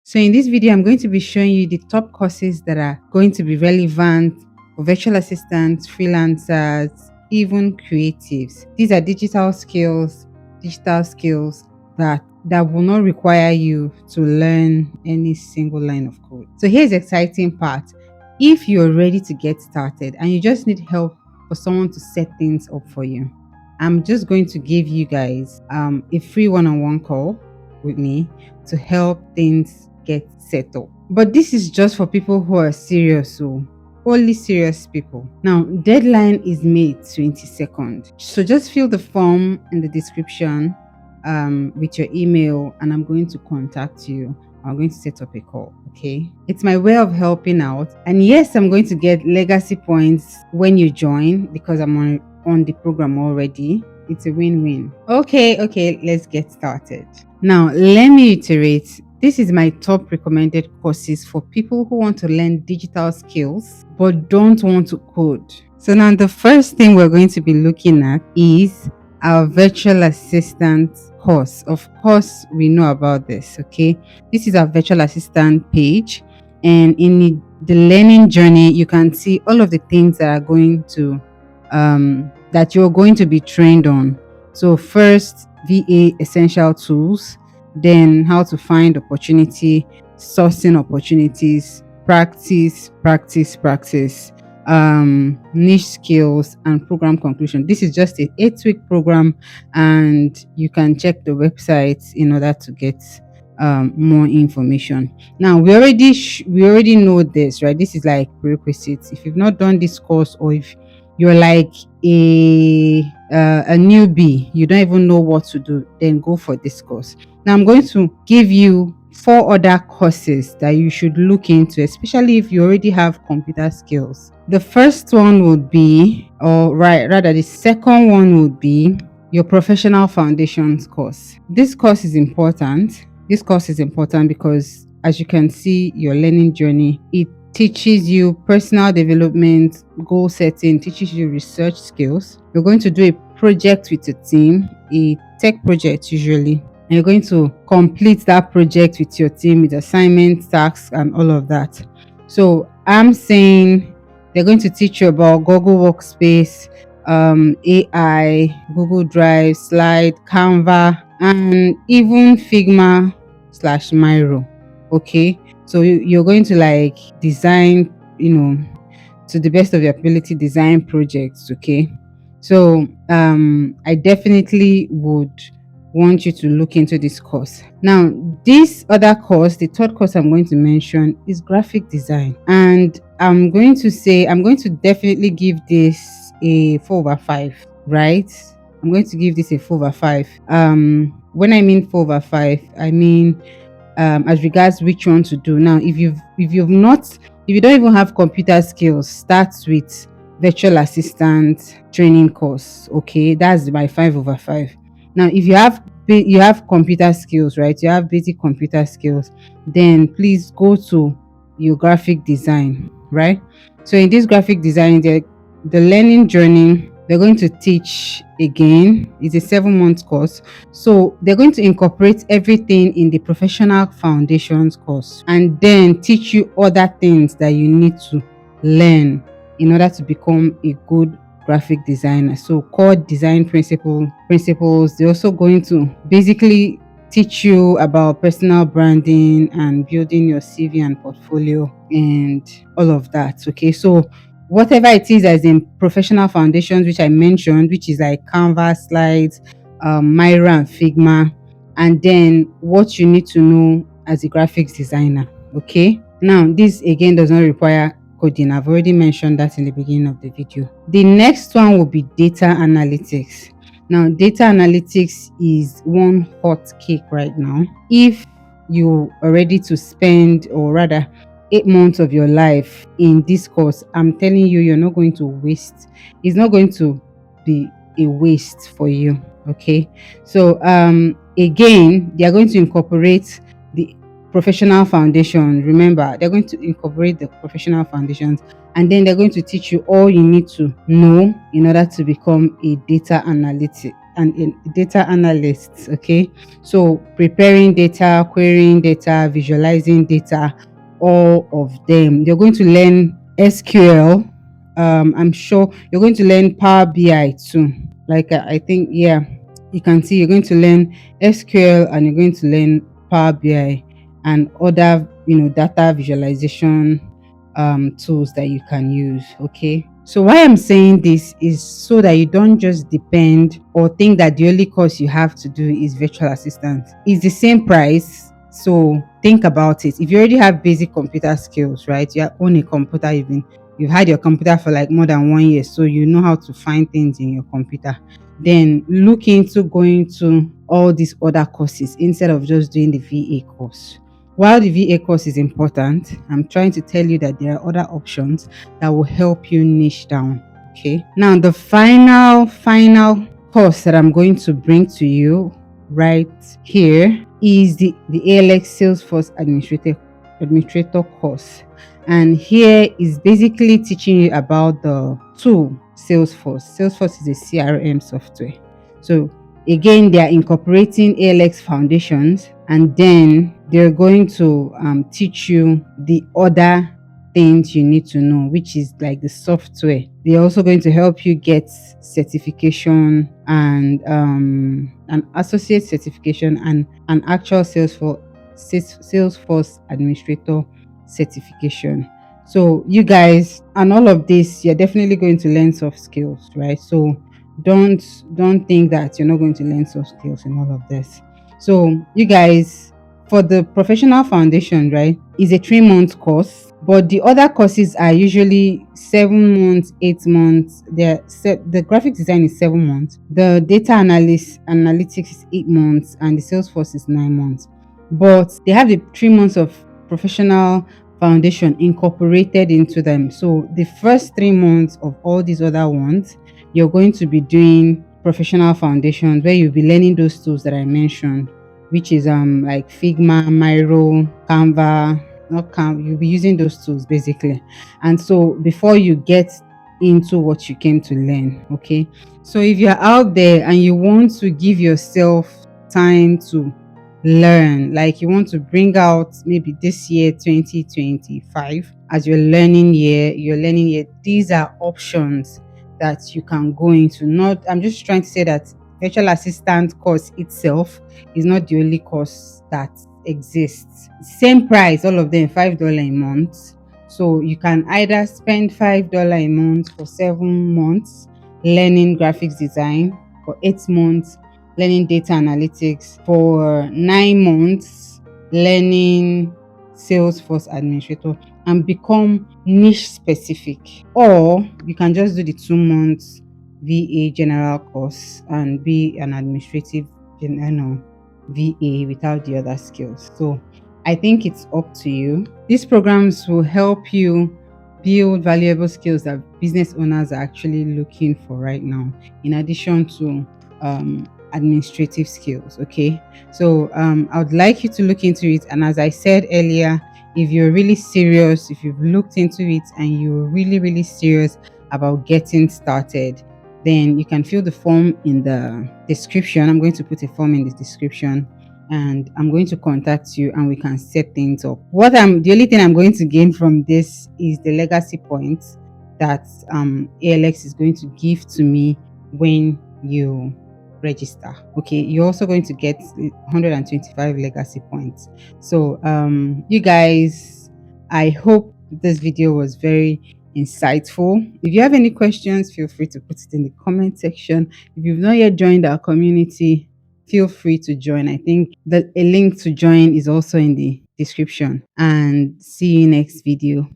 So in this video, I'm going to be showing you the top courses that are going to be relevant for virtual assistants, freelancers, even creatives. These are digital skills that will not require you to learn any single line of code. So here's the exciting part. If you're ready to get started and you just need help for someone to set things up for you, I'm just going to give you guys a free one-on-one call with me to help things get set up. But this is just for people who are serious, so only serious people. Now, deadline is May 22nd. So just fill the form in the description with your email, and I'm going to contact you. I'm going to set up a call. Okay, it's my way of helping out. And yes, I'm going to get legacy points when you join because I'm on the program already. It's a win-win. Okay, let's get started. Now, let me iterate. This is my top recommended courses for people who want to learn digital skills but don't want to code. So now the first thing we're going to be looking at is our virtual assistant course. Of course, we know about this, okay? This is our virtual assistant page, and in the learning journey, you can see all of the things that are going to that you're going to be trained on. So first, VA essential tools, then how to find opportunity, sourcing opportunities, practice, niche skills, and program conclusion. This is just a 8-week program, and you can check the website in order to get more information. Now we already know this, right? This is like prerequisites. If you've not done this course, or if you're like a newbie, you don't even know what to do, then go for this course. Now I'm going to give you 4 other courses that you should look into, especially if you already have computer skills. The first one would be, the second one would be your professional foundations course. This course is important. Because, as you can see, your learning journey, it teaches you personal development, goal setting, teaches you research skills. You're going to do a project with a team, a tech project usually, and you're going to complete that project with your team with assignments, tasks, and all of that. So I'm saying they're going to teach you about Google Workspace, AI, Google Drive, Slide, Canva, and even Figma/Miro. Okay, so you're going to like design, to the best of your ability, design projects. Okay, so I definitely would want you to look into this course. Now, this other course, the third course I'm going to mention, is graphic design, and I'm going to definitely give this a 4/5, right? I'm going to give this a 4/5. When I mean 4/5, I mean as regards which one to do. Now, if you don't even have computer skills, start with virtual assistant training course. Okay, that's my 5/5. Now, if you have computer skills, right? You have basic computer skills, then please go to your graphic design, right? So in this graphic design, the learning journey, they're going to teach again. It's a 7-month course. So they're going to incorporate everything in the professional foundations course, and then teach you other things that you need to learn in order to become a good graphic designer. So core design principles. They're also going to basically teach you about personal branding and building your CV and portfolio and all of that. Okay, so whatever it is as in professional foundations, which I mentioned, which is like Canva, Slides, Miro, and Figma, and then what you need to know as a graphics designer. Okay, now this again does not require coding. I've already mentioned that in the beginning of the video. The next one will be data analytics. Now, data analytics is one hot cake right now. If you are ready to spend, or rather 8 months of your life in this course, I'm telling you, you're not going to waste. It's not going to be a waste for you. Okay, so again, they are going to incorporate the professional foundation. Remember, they're going to incorporate the professional foundations, and then they're going to teach you all you need to know in order to become a data data analysts. Okay, so preparing data, querying data, visualizing data, all of them. You're going to learn SQL. I'm sure you're going to learn Power BI too. Like I think, yeah, you can see you're going to learn SQL and you're going to learn Power BI and other, data visualization tools that you can use. Okay. So why I'm saying this is so that you don't just depend or think that the only course you have to do is virtual assistant. It's the same price. So think about it. If you already have basic computer skills, right? You own a computer, you've had your computer for like more than 1 year, so you know how to find things in your computer. Then look into going to all these other courses instead of just doing the VA course. While the VA course is important, I'm trying to tell you that there are other options that will help you niche down. Okay. Now, the final course that I'm going to bring to you right here is the ALX Salesforce Administrator course. And here is basically teaching you about the tool Salesforce. Salesforce is a CRM software. So again, they are incorporating ALX foundations, and then they're going to teach you the other things you need to know, which is like the software. They're also going to help you get certification and an associate certification and an actual Salesforce administrator certification. So you guys, and all of this, you're definitely going to learn soft skills, right? So don't think that you're not going to learn soft skills in all of this. So you guys, for the professional foundation, right, is a 3 month course, but the other courses are usually 7 months, 8 months. The graphic design is 7 months, the data analytics is 8 months, and the Salesforce is 9 months. But they have the 3 months of professional foundation incorporated into them. So the first 3 months of all these other ones, you're going to be doing professional foundations where you'll be learning those tools that I mentioned, which is like Figma, Miro, Canva, not Canva. You'll be using those tools basically. And so before you get into what you came to learn, okay? So if you're out there and you want to give yourself time to learn, like you want to bring out maybe this year 2025 as your learning year, these are options that you can go into. Not, I'm just trying to say that virtual assistant course itself is not the only course that exists. Same price, all of them $5 a month. So you can either spend $5 a month for 7 months learning graphics design, for 8 months learning data analytics, for 9 months learning Salesforce administrator, and become niche specific. Or you can just do the 2 months VA general course and be an administrative VA without the other skills. So I think it's up to you. These programs will help you build valuable skills that business owners are actually looking for right now, in addition to administrative skills. Okay. So I would like you to look into it. And as I said earlier, if you're really serious, if you've looked into it and you're really, really serious about getting started, then you can fill the form in the description. I'm going to put a form in the description and I'm going to contact you and we can set things up. The only thing I'm going to gain from this is the legacy points that ALX is going to give to me when you register. Okay, you're also going to get 125 legacy points. So you guys, I hope this video was very insightful. If you have any questions, feel free to put it in the comment section. If you've not yet joined our community, feel free to join. I think that a link to join is also in the description. And see you next video.